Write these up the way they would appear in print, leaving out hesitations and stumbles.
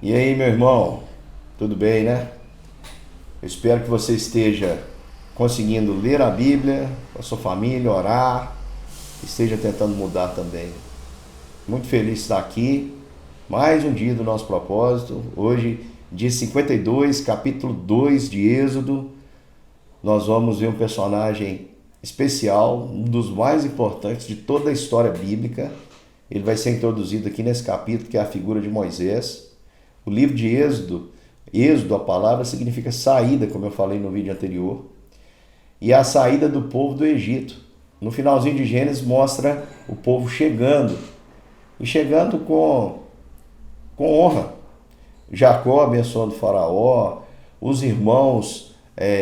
E aí, meu irmão, tudo bem, né? Eu espero que você esteja conseguindo ler a Bíblia com a sua família, orar, esteja tentando mudar também. Muito feliz de estar aqui, mais um dia do nosso propósito. Hoje, dia 52, capítulo 2 de Êxodo. Nós vamos ver um personagem especial, um dos mais importantes de toda a história bíblica. Ele vai ser introduzido aqui nesse capítulo, que é a figura de Moisés. O livro de Êxodo, a palavra significa saída, como eu falei no vídeo anterior, e a saída do povo do Egito. No finalzinho de Gênesis mostra o povo chegando, e chegando com honra. Jacó abençoando o faraó, os irmãos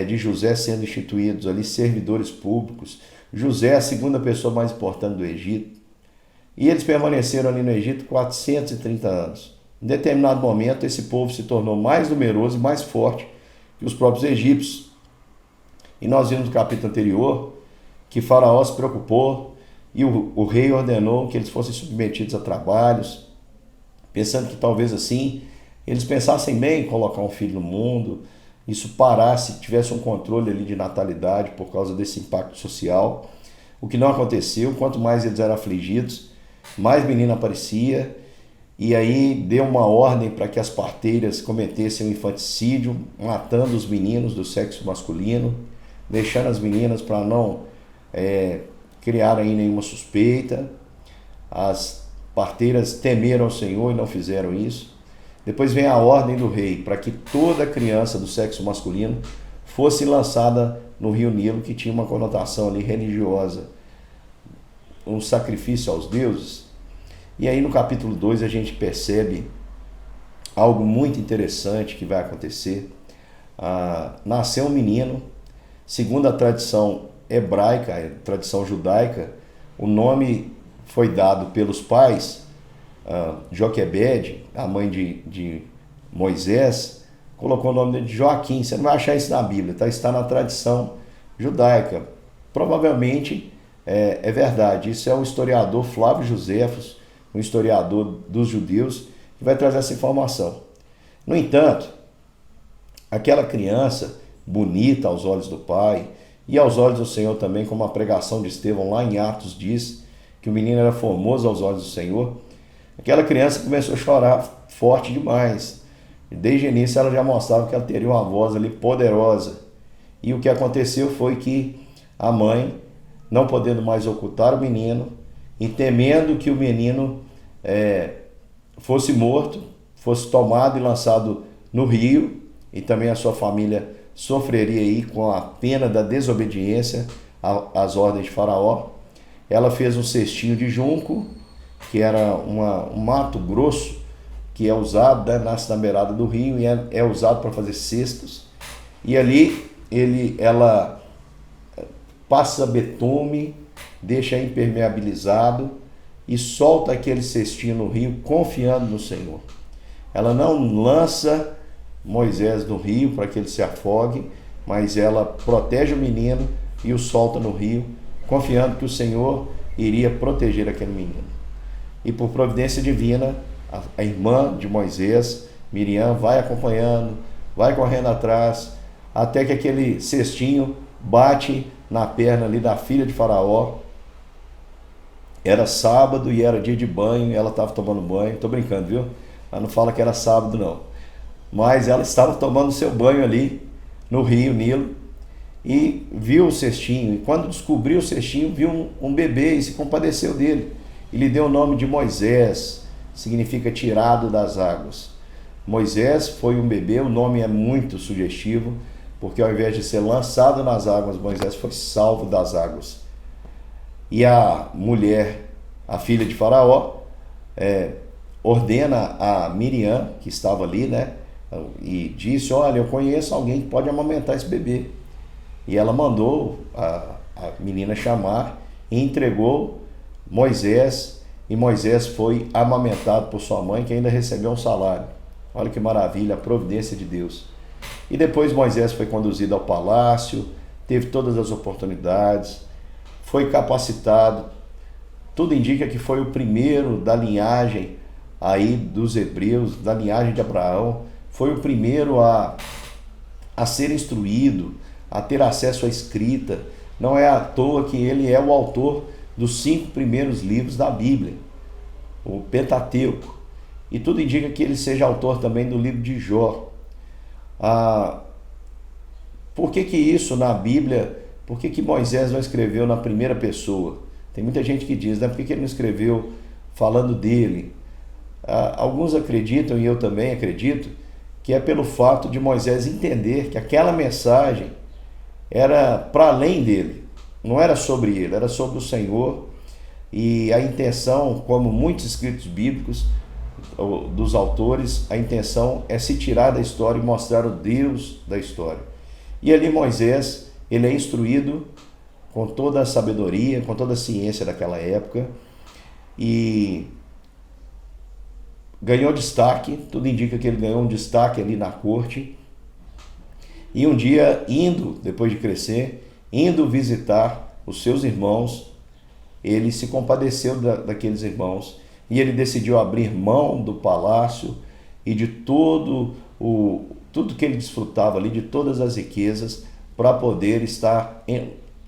de José sendo instituídos ali, servidores públicos, José a segunda pessoa mais importante do Egito, e eles permaneceram ali no Egito 430 anos. Em determinado momento, esse povo se tornou mais numeroso e mais forte que os próprios egípcios. E nós vimos no capítulo anterior que Faraó se preocupou e o rei ordenou que eles fossem submetidos a trabalhos, pensando que talvez assim eles pensassem bem em colocar um filho no mundo, isso parasse, tivesse um controle ali de natalidade por causa desse impacto social. O que não aconteceu, quanto mais eles eram afligidos, mais menino aparecia. E aí deu uma ordem para que as parteiras cometessem o infanticídio, matando os meninos do sexo masculino, deixando as meninas para não criar aí nenhuma suspeita. As parteiras temeram ao Senhor e não fizeram isso. Depois vem a ordem do rei para que toda criança do sexo masculino fosse lançada no rio Nilo, que tinha uma conotação ali religiosa, um sacrifício aos deuses. E aí no capítulo 2 a gente percebe algo muito interessante que vai acontecer. Nasceu um menino, segundo a tradição hebraica, a tradição judaica, o nome foi dado pelos pais. Joquebede, a mãe de Moisés, colocou o nome de Joaquim. Você não vai achar isso na Bíblia, tá? Está na tradição judaica. Provavelmente é verdade. Isso é o historiador Flávio Joséfos, um historiador dos judeus, que vai trazer essa informação. No entanto, aquela criança, bonita aos olhos do pai e aos olhos do Senhor também, como a pregação de Estevão lá em Atos diz, que o menino era formoso aos olhos do Senhor, aquela criança começou a chorar forte demais. E desde o início ela já mostrava que ela teria uma voz ali poderosa. E o que aconteceu foi que a mãe, não podendo mais ocultar o menino, e temendo que o menino fosse morto, fosse tomado e lançado no rio, e também a sua família sofreria aí com a pena da desobediência às ordens de Faraó, ela fez um cestinho de junco, que era um mato grosso, que é usado, nasce na beirada do rio e é usado para fazer cestos, e ali ela passa betume, deixa impermeabilizado e solta aquele cestinho no rio, confiando no Senhor. Ela não lança Moisés no rio para que ele se afogue, mas ela protege o menino e o solta no rio, confiando que o Senhor iria proteger aquele menino. E por providência divina, a irmã de Moisés, Miriam, vai acompanhando, vai correndo atrás, até que aquele cestinho bate na perna ali da filha de Faraó. Era sábado e era dia de banho, ela estava tomando banho, tô brincando, viu? Ela não fala que era sábado não, mas ela estava tomando seu banho ali no rio Nilo e viu o cestinho, e quando descobriu o cestinho, viu um bebê e se compadeceu dele, e lhe deu o nome de Moisés, significa tirado das águas. Moisés foi um bebê, o nome é muito sugestivo, porque ao invés de ser lançado nas águas, Moisés foi salvo das águas. E a mulher, a filha de Faraó, ordena a Miriam, que estava ali, e disse: olha, eu conheço alguém que pode amamentar esse bebê. E ela mandou a menina chamar e entregou Moisés, e Moisés foi amamentado por sua mãe, que ainda recebeu um salário. Olha que maravilha, a providência de Deus. E depois Moisés foi conduzido ao palácio, teve todas as oportunidades, foi capacitado. Tudo indica que foi o primeiro da linhagem aí dos hebreus, da linhagem de Abraão, foi o primeiro a ser instruído, a ter acesso à escrita. Não é à toa que ele é o autor dos 5 primeiros livros da Bíblia, o Pentateuco. E tudo indica que ele seja autor também do livro de Jó. Por que isso na Bíblia, por que Moisés não escreveu na primeira pessoa? Tem muita gente que diz, né? Por que ele não escreveu falando dele? Alguns acreditam, e eu também acredito, que é pelo fato de Moisés entender que aquela mensagem era para além dele, não era sobre ele, era sobre o Senhor. E a intenção, como muitos escritos bíblicos dos autores, a intenção é se tirar da história e mostrar o Deus da história. E ali Moisés, ele é instruído com toda a sabedoria, com toda a ciência daquela época, e ganhou destaque. Tudo indica que ele ganhou um destaque ali na corte. E um dia, depois de crescer, indo visitar os seus irmãos, ele se compadeceu daqueles irmãos e ele decidiu abrir mão do palácio e de tudo que ele desfrutava ali, de todas as riquezas, para poder estar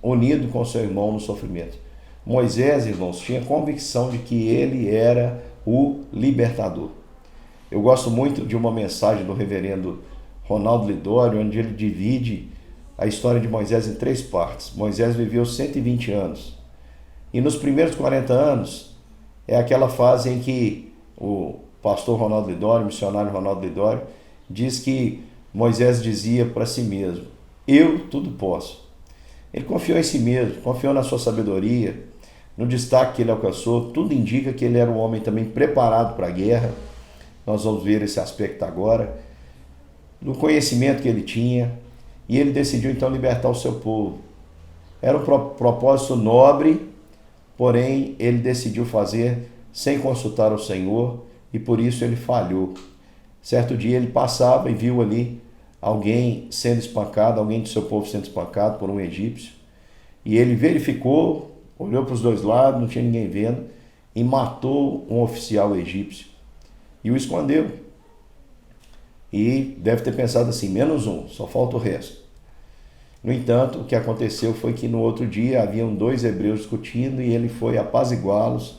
unido com seu irmão no sofrimento. Moisés, irmãos, tinha convicção de que ele era o libertador. Eu gosto muito de uma mensagem do reverendo Ronaldo Lidório, onde ele divide a história de Moisés em 3 partes. Moisés viveu 120 anos. E nos primeiros 40 anos, é aquela fase em que o pastor Ronaldo Lidório, o missionário Ronaldo Lidório, diz que Moisés dizia para si mesmo: eu tudo posso. Ele confiou em si mesmo, confiou na sua sabedoria, no destaque que ele alcançou. Tudo indica que ele era um homem também preparado para a guerra. Nós vamos ver esse aspecto agora. No conhecimento que ele tinha, e ele decidiu então libertar o seu povo. Era um propósito nobre, porém ele decidiu fazer sem consultar o Senhor, e por isso ele falhou. Certo dia ele passava e viu ali alguém sendo espancado, alguém do seu povo sendo espancado por um egípcio, e ele verificou, olhou para os 2 lados, não tinha ninguém vendo, e matou um oficial egípcio e o escondeu. E deve ter pensado assim: menos um, só falta o resto. No entanto, o que aconteceu foi que no outro dia haviam 2 hebreus discutindo e ele foi apaziguá-los,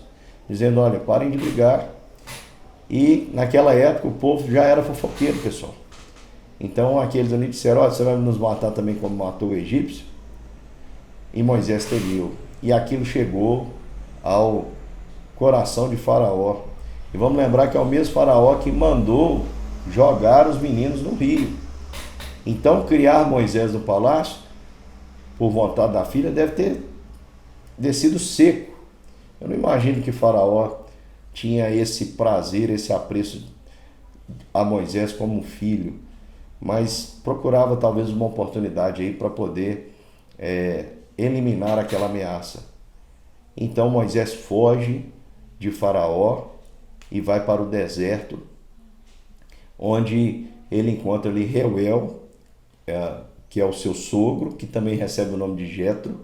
dizendo: olha, parem de brigar. E naquela época o povo já era fofoqueiro, pessoal. Então aqueles ali disseram: olha, você vai nos matar também como matou o egípcio? E Moisés temeu. E aquilo chegou ao coração de Faraó. E vamos lembrar que é o mesmo Faraó que mandou jogar os meninos no rio. Então, criar Moisés no palácio, por vontade da filha, deve ter descido seco. Eu não imagino que Faraó tinha esse prazer, esse apreço a Moisés como um filho, mas procurava talvez uma oportunidade aí para poder eliminar aquela ameaça. Então Moisés foge de Faraó e vai para o deserto, onde ele encontra ali Reuel, que é o seu sogro, que também recebe o nome de Jetro.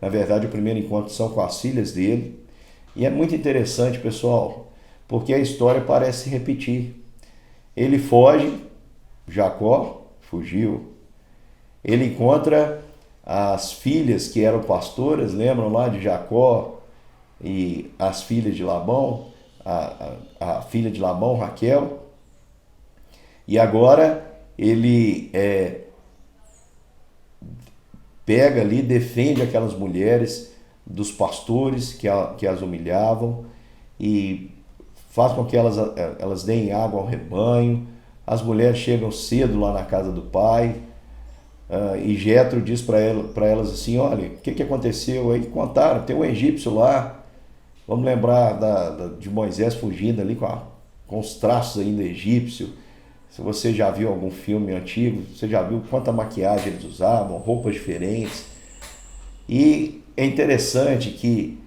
Na verdade, o primeiro encontro são com as filhas dele. E é muito interessante, pessoal, porque a história parece se repetir. Ele foge, Jacó fugiu. Ele encontra as filhas que eram pastoras, lembram lá de Jacó e as filhas de Labão, a filha de Labão, Raquel. E agora ele pega ali, defende aquelas mulheres dos pastores que as humilhavam e faz com que elas deem água ao rebanho. As mulheres chegam cedo lá na casa do pai, e Jetro diz para elas assim: olha, o que aconteceu aí? Contaram, tem um egípcio lá. Vamos lembrar de Moisés fugindo ali com os traços ainda egípcio. Se você já viu algum filme antigo, você já viu quanta maquiagem eles usavam, roupas diferentes. E é interessante que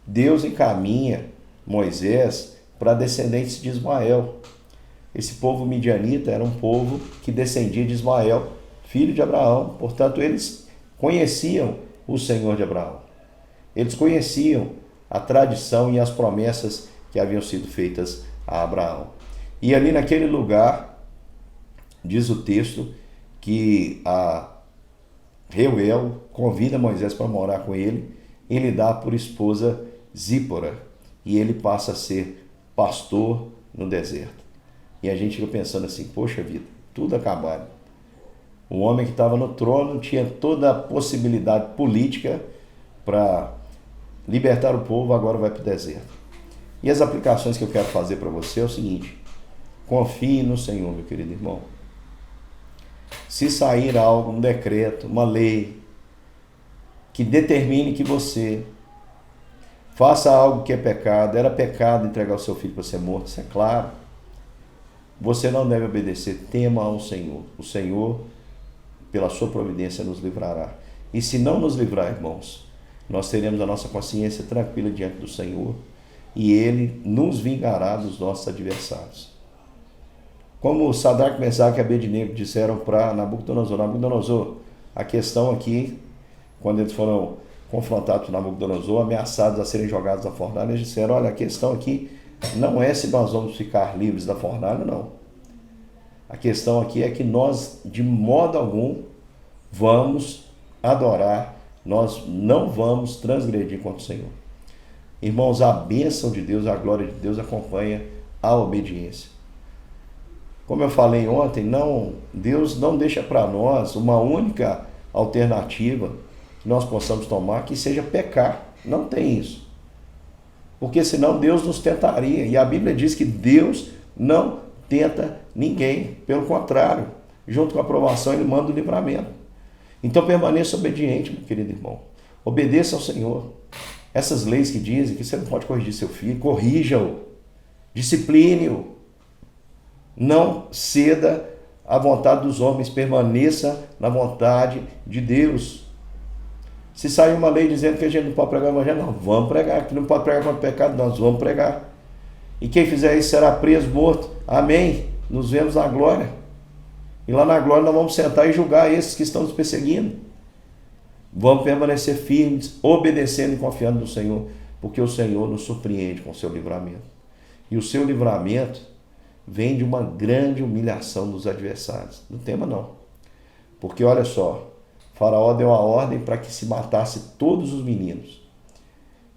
Deus encaminha Moisés para descendentes de Ismael. Esse povo midianita era um povo que descendia de Ismael, filho de Abraão. Portanto, eles conheciam o Senhor de Abraão. Eles conheciam a tradição e as promessas que haviam sido feitas a Abraão. E ali naquele lugar, diz o texto, que a Reuel convida Moisés para morar com ele, ele dá por esposa Zípora, e ele passa a ser pastor no deserto. E a gente fica pensando assim, poxa vida, tudo acabado. Um homem que estava no trono tinha toda a possibilidade política para libertar o povo, agora vai para o deserto. E as aplicações que eu quero fazer para você é o seguinte: confie no Senhor, meu querido irmão. Se sair algo, um decreto, uma lei, que determine que você faça algo que é pecado, era pecado entregar o seu filho para ser morto, isso é claro, você não deve obedecer, tema ao Senhor. O Senhor, pela sua providência, nos livrará. E se não nos livrar, irmãos, nós teremos a nossa consciência tranquila diante do Senhor e Ele nos vingará dos nossos adversários. Como Sadraque, Mesaque e Abednego disseram para Nabucodonosor: Nabucodonosor, a questão aqui, quando eles foram confrontados por Nabucodonosor, ameaçados a serem jogados na fornalha, eles disseram: olha, a questão aqui não é se nós vamos ficar livres da fornalha, não. A questão aqui é que nós, de modo algum, vamos adorar, nós não vamos transgredir contra o Senhor. Irmãos, a bênção de Deus, a glória de Deus acompanha a obediência. Como eu falei ontem, Deus não deixa para nós uma única alternativa que nós possamos tomar, que seja pecar. Não tem isso. Porque senão Deus nos tentaria. E a Bíblia diz que Deus não tenta ninguém. Pelo contrário, junto com a aprovação, Ele manda o livramento. Então permaneça obediente, meu querido irmão. Obedeça ao Senhor. Essas leis que dizem que você não pode corrigir seu filho, corrija-o. Discipline-o. Não ceda à vontade dos homens, permaneça na vontade de Deus. Se sair uma lei dizendo que a gente não pode pregar o evangelho, não, vamos pregar. Que não pode pregar contra o pecado, nós vamos pregar. E quem fizer isso será preso, morto. Amém. Nos vemos na glória. E lá na glória nós vamos sentar e julgar esses que estão nos perseguindo. Vamos permanecer firmes, obedecendo e confiando no Senhor, porque o Senhor nos surpreende com o seu livramento. E o seu livramento vem de uma grande humilhação dos adversários. Não tema não. Porque olha só, Faraó deu a ordem para que se matasse todos os meninos.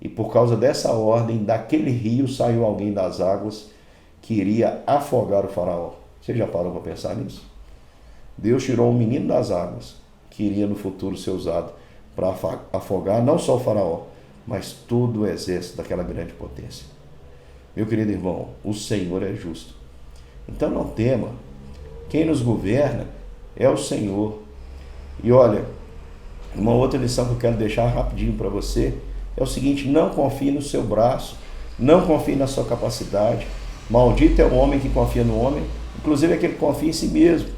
E por causa dessa ordem, daquele rio saiu alguém das águas que iria afogar o Faraó. Você já parou para pensar nisso? Deus tirou um menino das águas que iria no futuro ser usado para afogar não só o Faraó, mas todo o exército daquela grande potência. Meu querido irmão, o Senhor é justo. Então não tema. Quem nos governa é o Senhor. E olha, uma outra lição que eu quero deixar rapidinho para você é o seguinte: não confie no seu braço, não confie na sua capacidade. Maldito é o homem que confia no homem, inclusive aquele que confia em si mesmo.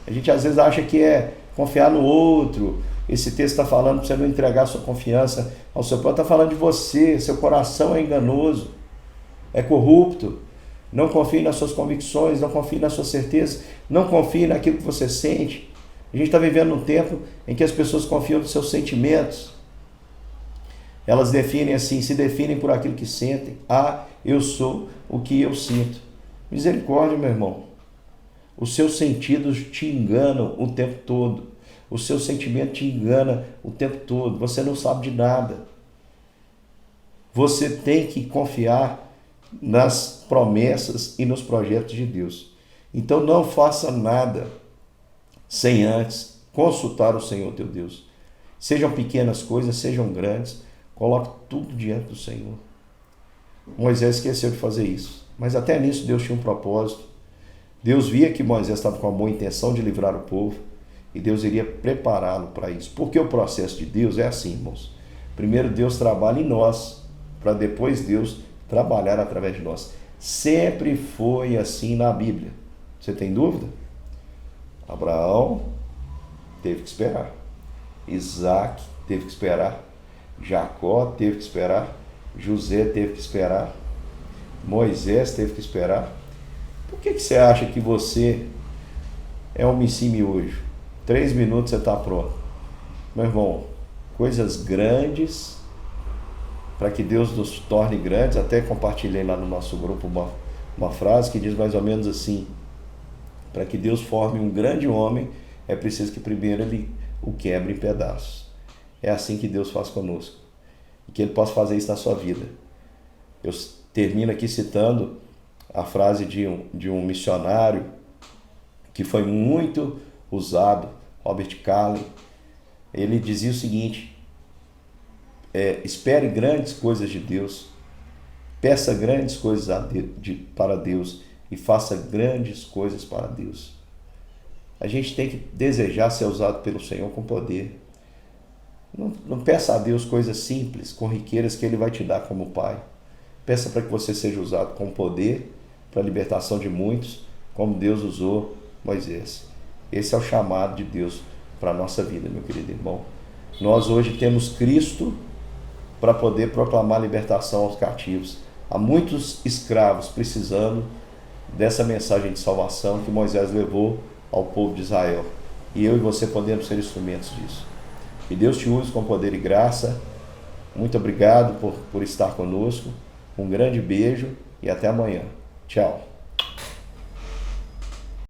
A gente às vezes acha que é confiar no outro. Esse texto está falando para você não entregar sua confiança ao seu próprio, está falando de você. Seu coração é enganoso, é corrupto. Não confie nas suas convicções, não confie nas suas certezas, não confie naquilo que você sente. A gente está vivendo um tempo em que as pessoas confiam nos seus sentimentos. Elas definem assim, se definem por aquilo que sentem. Ah, eu sou o que eu sinto. Misericórdia, meu irmão. Os seus sentidos te enganam o tempo todo. O seu sentimento te engana o tempo todo. Você não sabe de nada. Você tem que confiar nas promessas e nos projetos de Deus. Então não faça nada sem antes consultar o Senhor teu Deus. Sejam pequenas coisas, sejam grandes, coloque tudo diante do Senhor. Moisés esqueceu de fazer isso, mas até nisso Deus tinha um propósito. Deus via que Moisés estava com a boa intenção de livrar o povo e Deus iria prepará-lo para isso. Porque o processo de Deus é assim, irmãos. Primeiro Deus trabalha em nós, para depois Deus trabalhar através de nós. Sempre foi assim na Bíblia. Você tem dúvida? Abraão teve que esperar. Isaac teve que esperar. Jacó teve que esperar. José teve que esperar. Moisés teve que esperar. Por que você acha que você é um missime hoje? 3 minutos você está pronto. Meu irmão, coisas grandes, para que Deus nos torne grandes, até compartilhei lá no nosso grupo uma frase que diz mais ou menos assim: para que Deus forme um grande homem, é preciso que primeiro Ele o quebre em pedaços. É assim que Deus faz conosco. E que Ele possa fazer isso na sua vida. Eu termino aqui citando a frase de um missionário que foi muito usado, Robert Carlin. Ele dizia o seguinte: espere grandes coisas de Deus, peça grandes coisas para Deus e faça grandes coisas para Deus. A gente tem que desejar ser usado pelo Senhor com poder. Não peça a Deus coisas simples, corriqueiras que Ele vai te dar como Pai. Peça para que você seja usado com poder para a libertação de muitos, como Deus usou Moisés. Esse é o chamado de Deus para a nossa vida, meu querido irmão. Nós hoje temos Cristo para poder proclamar libertação aos cativos. Há muitos escravos precisando dessa mensagem de salvação que Moisés levou ao povo de Israel. E eu e você podemos ser instrumentos disso. Que Deus te use com poder e graça. Muito obrigado por estar conosco. Um grande beijo e até amanhã. Tchau.